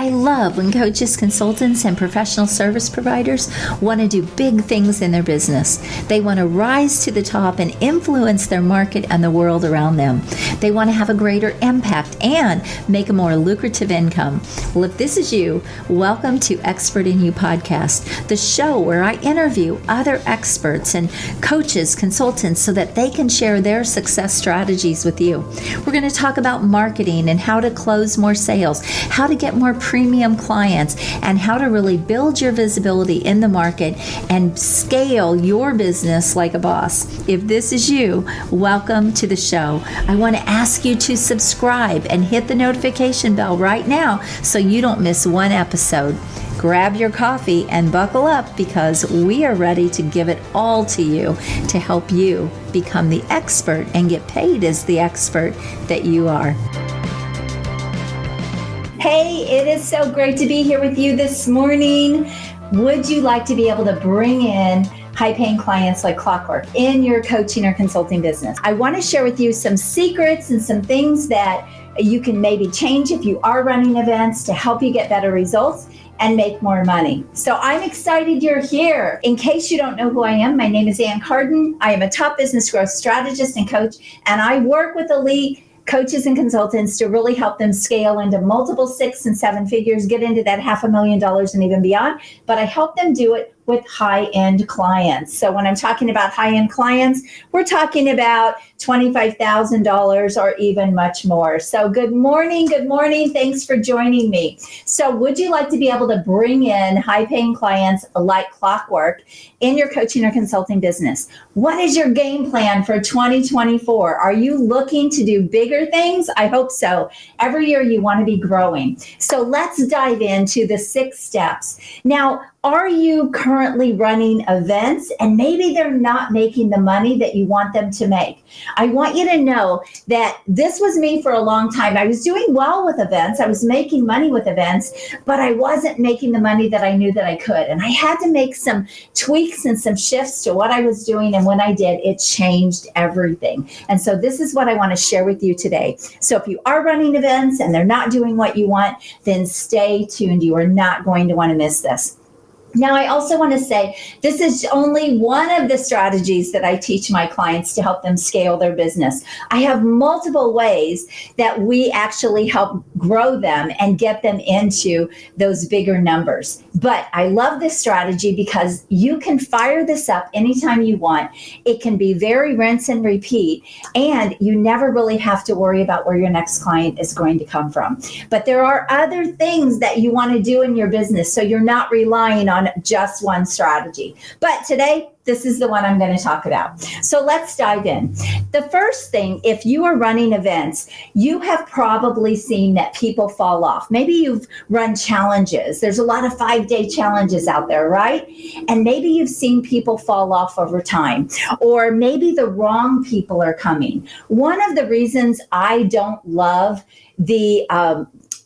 I love when coaches, consultants, and professional service providers want to do big things in their business. They want to rise to the top and influence their market and the world around them. They want to have a greater impact and make a more lucrative income. Well, if this is you, welcome to Expert in You podcast, the show where I interview other experts and coaches, consultants, so that they can share their success strategies with you. We're going to talk about marketing and how to close more sales, how to get more premium clients, and how to really build your visibility in the market and scale your business like a boss. If this is you, welcome to the show. I want to ask you to subscribe and hit the notification bell right now so you don't miss one episode. Grab your coffee and buckle up because we are ready to give it all to you to help you become the expert and get paid as the expert that you are. Hey, it is so great to be here with you this morning. Would you like to be able to bring in high-paying clients like clockwork in your coaching or consulting business? I want to share with you some secrets and some things that you can maybe change if you are running events to help you get better results and make more money. So I'm excited you're here. In case you don't know who I am, my name is Carden. I am a top business growth strategist and coach, and I work with elite coaches and consultants to really help them scale into multiple 6 and 7 figures, get into that $500,000 and even beyond. But I help them do it with high-end clients. So when I'm talking about high-end clients, we're talking about $25,000 or even much more. So good morning. Thanks for joining me. So would you like to be able to bring in high-paying clients like clockwork in your coaching or consulting business? What is your game plan for 2024? Are you looking to do bigger things? I hope so. Every year you want to be growing. So let's dive into the 6 steps. Now, are you currently running events and maybe they're not making the money that you want them to make? I want you to know that this was me for a long time. I was doing well with events. I was making money with events, but I wasn't making the money that I knew that I could. And I had to make some tweaks and some shifts to what I was doing. And when I did, it changed everything. And so this is what I want to share with you today. So if you are running events and they're not doing what you want, then stay tuned. You are not going to want to miss this. Now, I also want to say this is only one of the strategies that I teach my clients to help them scale their business. I have multiple ways that we actually help grow them and get them into those bigger numbers. But I love this strategy because you can fire this up anytime you want. It can be very rinse and repeat, and you never really have to worry about where your next client is going to come from. But there are other things that you want to do in your business, so you're not relying on just one strategy. But today, this is the one I'm going to talk about. So let's dive in. The first thing, if you are running events, you have probably seen that people fall off. Maybe you've run challenges. There's a lot of 5-day challenges out there, right? And maybe you've seen people fall off over time, or maybe the wrong people are coming. One of the reasons I don't love the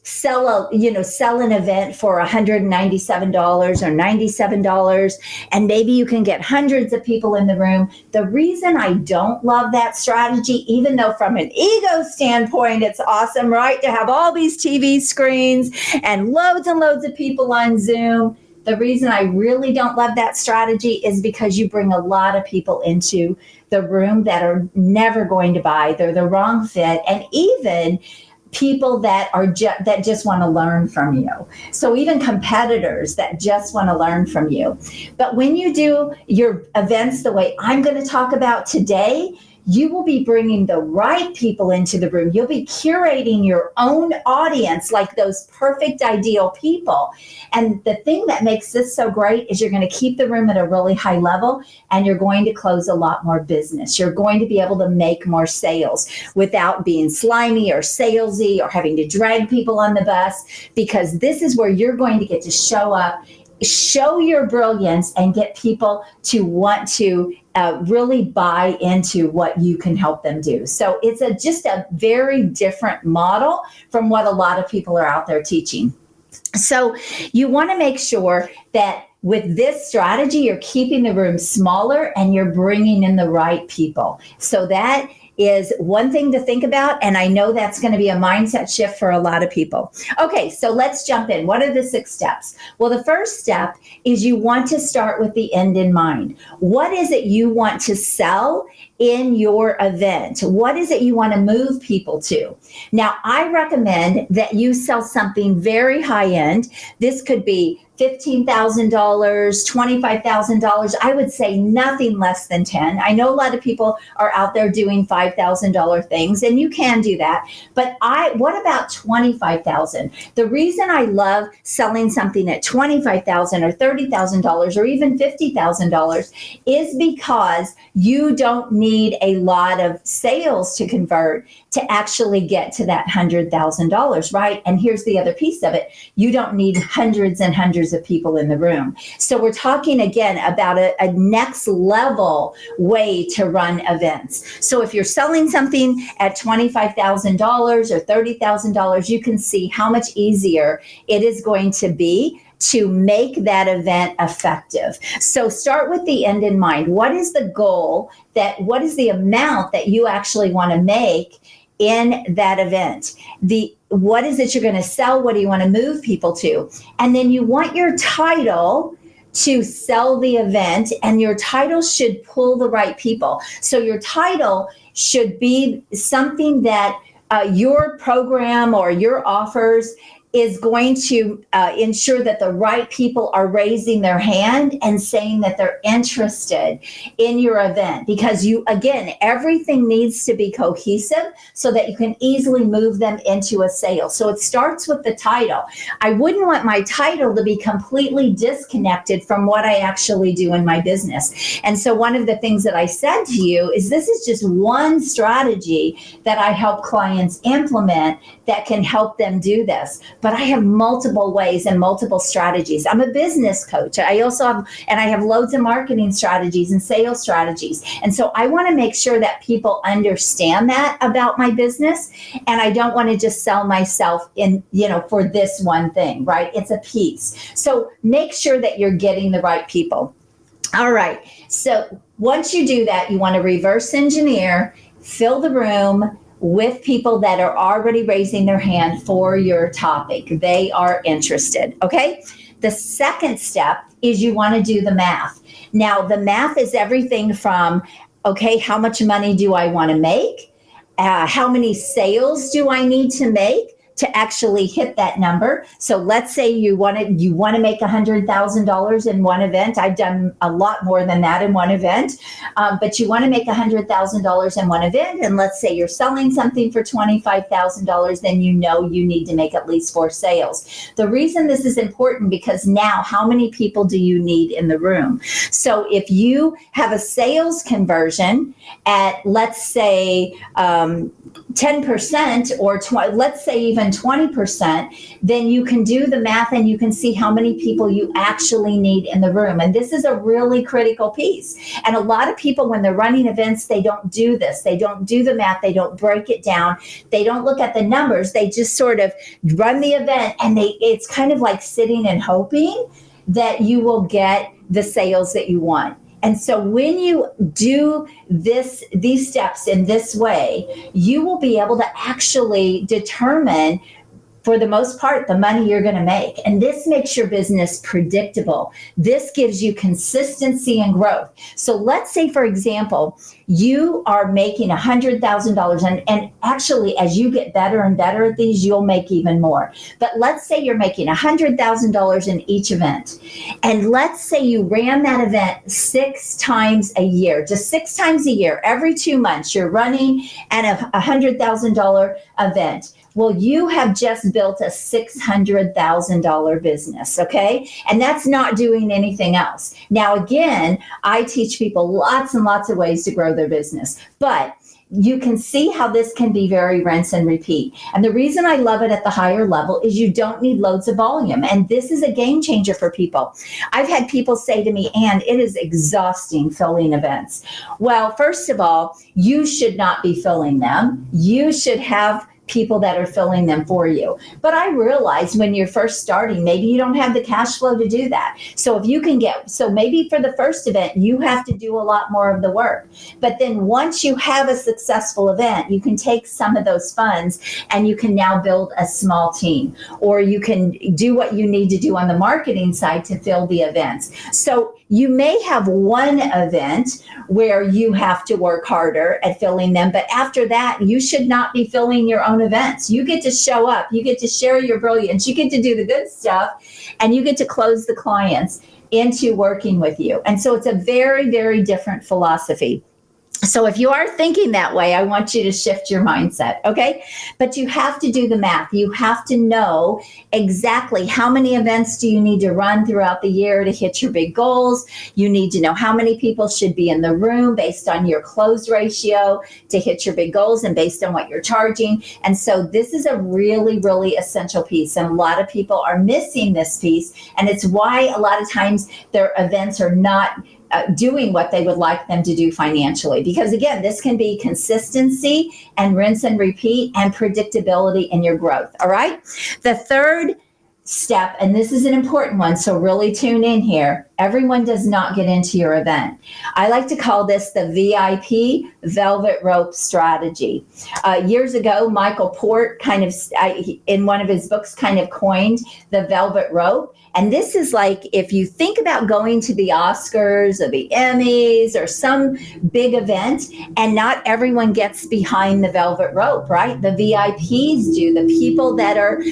sell an event for $197 or $97, and maybe you can get hundreds of people in the room. The reason I don't love that strategy, even though from an ego standpoint, it's awesome, right? To have all these TV screens and loads of people on Zoom. The reason I really don't love that strategy is because you bring a lot of people into the room that are never going to buy. They're the wrong fit, and even people that are that just want to learn from you. So even competitors that just want to learn from you. But when you do your events the way I'm going to talk about today, you will be bringing the right people into the room. You'll be curating your own audience like those perfect ideal people. And the thing that makes this so great is you're going to keep the room at a really high level, and you're going to close a lot more business. You're going to be able to make more sales without being slimy or salesy or having to drag people on the bus, because this is where you're going to get to show up, show your brilliance, and get people to want to really buy into what you can help them do. So it's just a very different model from what a lot of people are out there teaching. So you want to make sure that with this strategy, you're keeping the room smaller and you're bringing in the right people. So that is one thing to think about. And I know that's going to be a mindset shift for a lot of people. Okay, so let's jump in. What are the 6 steps? Well, the first step is you want to start with the end in mind. What is it you want to sell in your event? What is it you want to move people to? Now, I recommend that you sell something very high end. This could be $15,000, $25,000. I would say nothing less than 10. I know a lot of people are out there doing $5,000 things, and you can do that. But what about $25,000? The reason I love selling something at $25,000 or $30,000 or even $50,000 is because you don't need a lot of sales to convert to actually get to that $100,000, right? And here's the other piece of it. You don't need hundreds and hundreds of people in the room. So we're talking again about a next level way to run events. So if you're selling something at $25,000 or $30,000, you can see how much easier it is going to be to make that event effective. So start with the end in mind. What is the goal? What is the amount that you actually want to make in that event? What is it you're going to sell? What do you want to move people to? And then you want your title to sell the event, and your title should pull the right people. So your title should be something that your program or your offers is going to ensure that the right people are raising their hand and saying that they're interested in your event. Because everything needs to be cohesive so that you can easily move them into a sale. So it starts with the title. I wouldn't want my title to be completely disconnected from what I actually do in my business. And so one of the things that I said to you is this is just one strategy that I help clients implement that can help them do this. But I have multiple ways and multiple strategies. I'm a business coach. I have loads of marketing strategies and sales strategies. And so I want to make sure that people understand that about my business. And I don't want to just sell myself for this one thing, right? It's a piece. So make sure that you're getting the right people. All right. So once you do that, you want to reverse engineer, fill the room with people that are already raising their hand for your topic. They are interested, okay? The second step is you want to do the math. Now, the math is everything from, okay, how much money do I want to make? How many sales do I need to make to actually hit that number? So let's say you want to make $100,000 in one event. I've done a lot more than that in one event, but you want to make $100,000 in one event. And let's say you're selling something for $25,000, then you need to make at least 4 sales. The reason this is important because now how many people do you need in the room? So if you have a sales conversion at, let's say, 10% or let's say even 20%, then you can do the math and you can see how many people you actually need in the room. And this is a really critical piece. And a lot of people, when they're running events, they don't do this. They don't do the math. They don't break it down. They don't look at the numbers. They just sort of run the event, and it's kind of like sitting and hoping that you will get the sales that you want. And so when you do these steps in this way, you will be able to actually determine, for the most part, the money you're going to make. And this makes your business predictable. This gives you consistency and growth. So let's say, for example, you are making $100,000. And actually, as you get better and better at these, you'll make even more. But let's say you're making $100,000 in each event. And let's say you ran that event 6 times a year, just 6 times a year, every 2 months, you're running a $100,000 event. Well, you have just built a $600,000 business, okay? And that's not doing anything else. Now, again, I teach people lots and lots of ways to grow their business, but you can see how this can be very rinse and repeat. And the reason I love it at the higher level is you don't need loads of volume. And this is a game changer for people. I've had people say to me, Ann, it is exhausting filling events. Well, first of all, you should not be filling them. You should have people that are filling them for you. But I realize when you're first starting, maybe you don't have the cash flow to do that. So if you can so maybe for the first event, you have to do a lot more of the work. But then once you have a successful event, you can take some of those funds and you can now build a small team, or you can do what you need to do on the marketing side to fill the events. So you may have one event where you have to work harder at filling them, but after that, you should not be filling your own events. You get to show up, you get to share your brilliance, you get to do the good stuff, and you get to close the clients into working with you. And so it's a very, very different philosophy. So if you are thinking that way, I want you to shift your mindset, okay? But you have to do the math. You have to know exactly how many events do you need to run throughout the year to hit your big goals. You need to know how many people should be in the room based on your close ratio to hit your big goals and based on what you're charging. And so this is a really, really essential piece. And a lot of people are missing this piece. And it's why a lot of times their events are not doing what they would like them to do financially. Because again, this can be consistency and rinse and repeat and predictability in your growth. All right. The third step, and this is an important one, so really tune in here. Everyone does not get into your event. I like to call this the VIP velvet rope strategy. Years ago, Michael Port in one of his books kind of coined the velvet rope. And this is like if you think about going to the Oscars or the Emmys or some big event, and not everyone gets behind the velvet rope, right? The VIPs do. The people that are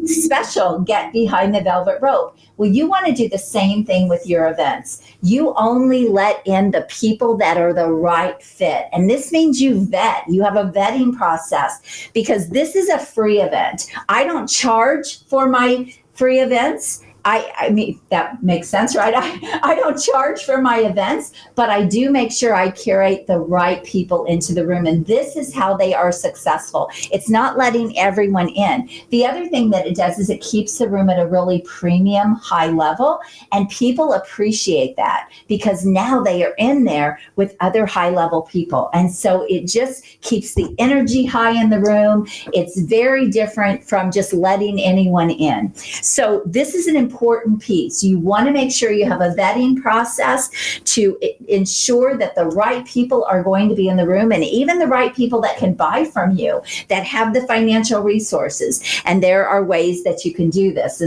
special get behind the velvet rope. Well, you want to do the same thing with your events. You only let in the people that are the right fit. And this means you vet. You have a vetting process, because this is a free event. I don't charge for my free events. I mean, that makes sense, right? I don't charge for my events, but I do make sure I curate the right people into the room. And this is how they are successful. It's not letting everyone in. The other thing that it does is it keeps the room at a really premium high level. And people appreciate that, because now they are in there with other high level people. And so it just keeps the energy high in the room. It's very different from just letting anyone in. So this is an important piece. You want to make sure you have a vetting process to ensure that the right people are going to be in the room, and even the right people that can buy from you, that have the financial resources. And there are ways that you can do this.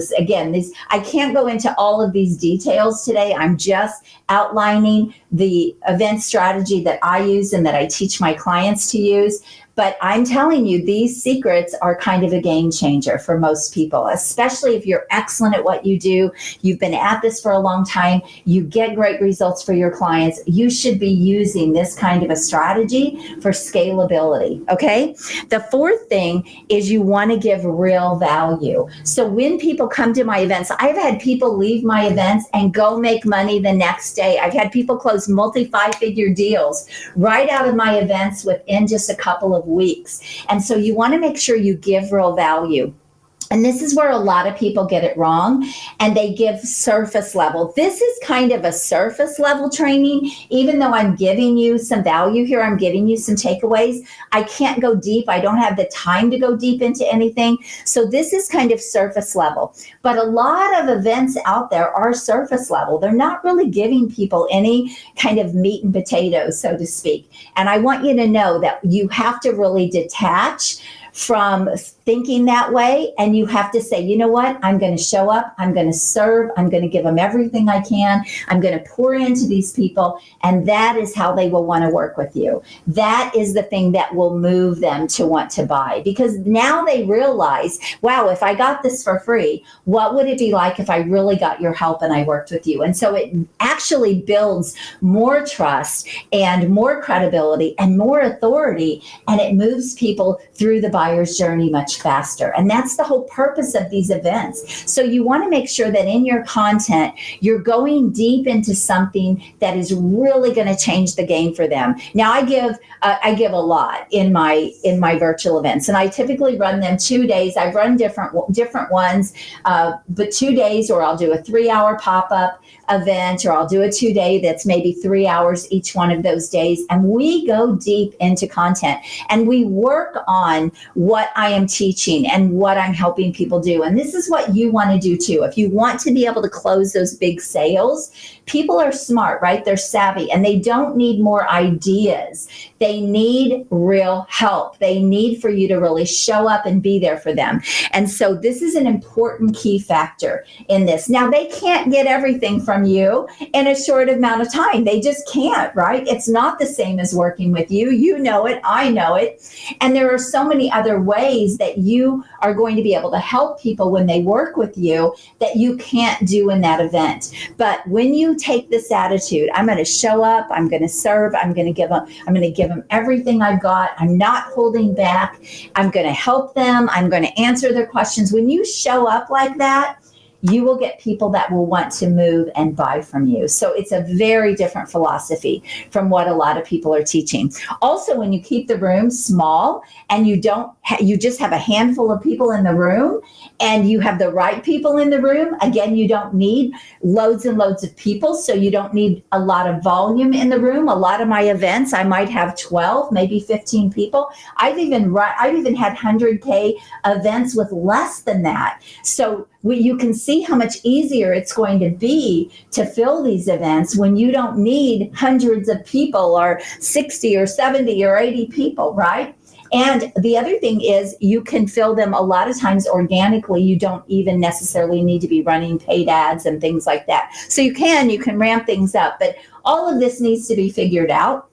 I can't go into all of these details today. I'm just outlining the event strategy that I use and that I teach my clients to use. But I'm telling you, these secrets are kind of a game changer for most people, especially if you're excellent at what you do. You've been at this for a long time. You get great results for your clients. You should be using this kind of a strategy for scalability, okay? The fourth thing is you want to give real value. So when people come to my events, I've had people leave my events and go make money the next day. I've had people close multi-five-figure deals right out of my events within just a couple of weeks. And so you want to make sure you give real value. And this is where a lot of people get it wrong, and they give surface level. This is kind of a surface level training. Even though I'm giving you some value here, I'm giving you some takeaways, I can't go deep. I don't have the time to go deep into anything. So this is kind of surface level. But a lot of events out there are surface level. They're not really giving people any kind of meat and potatoes, so to speak. And I want you to know that you have to really detach from thinking that way, and you have to say, you know what, I'm going to show up, I'm going to serve, I'm going to give them everything I can, I'm going to pour into these people, and that is how they will want to work with you. That is the thing that will move them to want to buy, because now they realize, wow, if I got this for free, what would it be like if I really got your help and I worked with you? And so it actually builds more trust and more credibility and more authority, and it moves people through the buyer's journey much faster. And that's the whole purpose of these events. So you want to make sure that in your content, you're going deep into something that is really going to change the game for them. Now, I give a lot in my virtual events, and I typically run them 2 days. I've run different ones, but 2 days, or I'll do a 3-hour pop-up event, or I'll do a 2-day that's maybe 3 hours each one of those days. And we go deep into content, and we work on what I am teaching and what I'm helping people do. And this is what you want to do too. If you want to be able to close those big sales, people are smart, right? They're savvy, and they don't need more ideas. They need real help. They need for you to really show up and be there for them. And so this is an important key factor in this. Now, they can't get everything from you in a short amount of time. They just can't, right? It's not the same as working with you. You know it. I know it. And there are so many other ways that you are going to be able to help people when they work with you that you can't do in that event. But when you take this attitude, I'm going to show up, I'm going to serve, I'm going to give them everything I've got. I'm not holding back. I'm going to help them. I'm going to answer their questions. When you show up like that, you will get people that will want to move and buy from you. So it's a very different philosophy from what a lot of people are teaching. Also, when you keep the room small and you just have a handful of people in the room and you have the right people in the room, again, you don't need loads and loads of people. So you don't need a lot of volume in the room. A lot of my events, I might have 12, maybe 15 people. I've even had 100K events with less than that. So you can see how much easier it's going to be to fill these events when you don't need hundreds of people or 60 or 70 or 80 people, right? And the other thing is you can fill them a lot of times organically. You don't even necessarily need to be running paid ads and things like that. So you can ramp things up, but all of this needs to be figured out.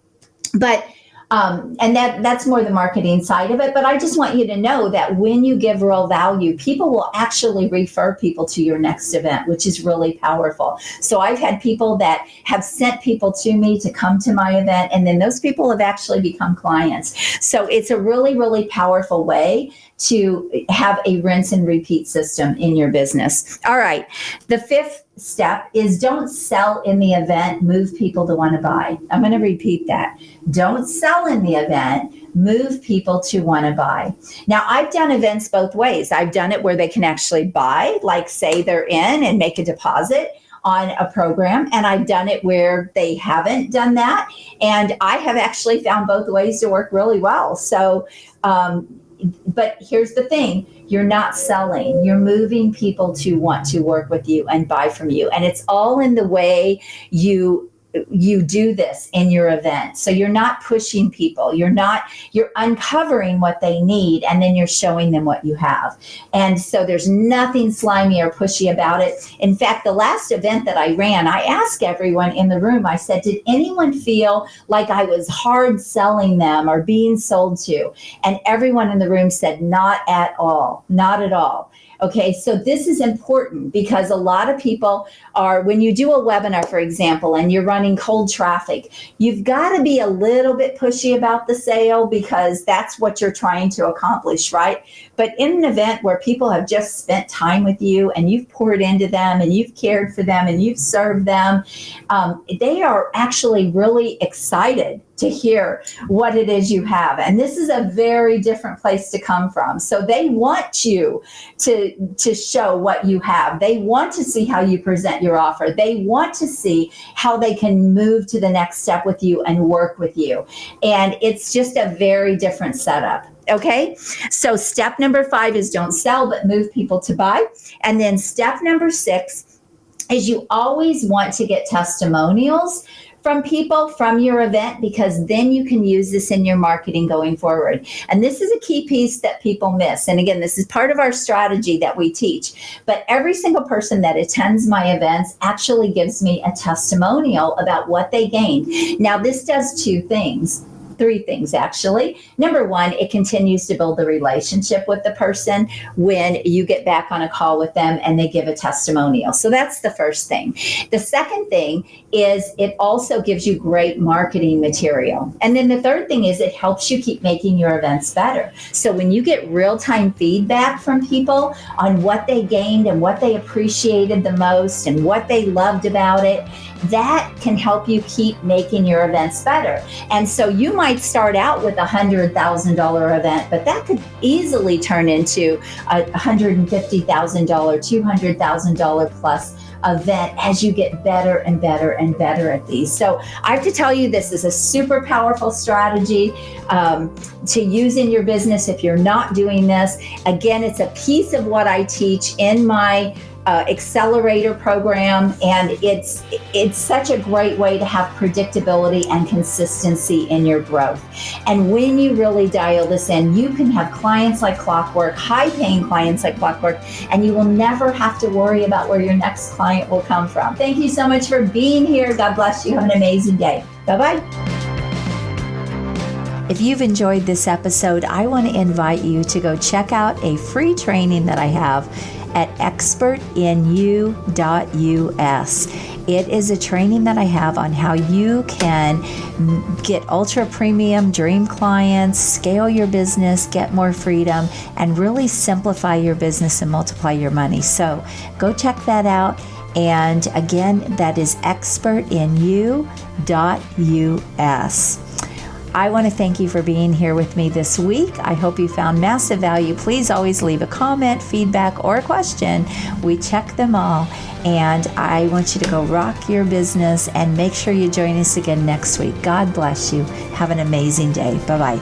But and that's more the marketing side of it. But I just want you to know that when you give real value, people will actually refer people to your next event, which is really powerful. So I've had people that have sent people to me to come to my event, and then those people have actually become clients. So it's a really, really powerful way to have a rinse and repeat system in your business. All right. The fifth step is don't sell in the event, move people to want to buy. I'm going to repeat that. Don't sell in the event, move people to want to buy. Now, I've done events both ways. I've done it where they can actually buy, like say they're in and make a deposit on a program, and I've done it where they haven't done that. And I have actually found both ways to work really well. So, but here's the thing, you're not selling, you're moving people to want to work with you and buy from you. And it's all in the way you do this in your event. So you're not pushing people, you're uncovering what they need, and then you're showing them what you have. And so there's nothing slimy or pushy about it. In fact, the last event that I ran, I asked everyone in the room, I said, did anyone feel like I was hard selling them or being sold to? And everyone in the room said, not at all, not at all. Okay, so this is important because a lot of people when you do a webinar, for example, and you're running cold traffic, you've got to be a little bit pushy about the sale because that's what you're trying to accomplish, right? But in an event where people have just spent time with you and you've poured into them and you've cared for them and you've served them, they are actually really excited to hear what it is you have. And this is a very different place to come from. So they want you to show what you have. They want to see how you present your offer. They want to see how they can move to the next step with you and work with you. And it's just a very different setup. Okay, so step number 5 is don't sell, but move people to buy. And then step number 6 is you always want to get testimonials from people from your event, because then you can use this in your marketing going forward. And this is a key piece that people miss. And again, this is part of our strategy that we teach. But every single person that attends my events actually gives me a testimonial about what they gained. Now, this does 3 things actually. Number 1, it continues to build the relationship with the person when you get back on a call with them and they give a testimonial. So that's the first thing. The second thing is it also gives you great marketing material. And then the third thing is it helps you keep making your events better. So when you get real-time feedback from people on what they gained and what they appreciated the most and what they loved about it, that can help you keep making your events better. And so you might might start out with $100,000 event, but that could easily turn into a $150,000, $200,000 plus event as you get better and better and better at these. So I have to tell you, this is a super powerful strategy to use in your business if you're not doing this. Again, it's a piece of what I teach in my accelerator program, and it's such a great way to have predictability and consistency in your growth. And when you really dial this in, you can have clients like clockwork, high-paying clients like clockwork, and you will never have to worry about where your next client will come from. Thank you so much for being here. God bless you. Have an amazing day. Bye-bye. If you've enjoyed this episode, I want to invite you to go check out a free training that I have at expertinu.us. It is a training that I have on how you can get ultra premium dream clients, scale your business, get more freedom, and really simplify your business and multiply your money. So go check that out. And again, that is expertinu.us. I want to thank you for being here with me this week. I hope you found massive value. Please always leave a comment, feedback, or a question. We check them all. And I want you to go rock your business and make sure you join us again next week. God bless you. Have an amazing day. Bye-bye.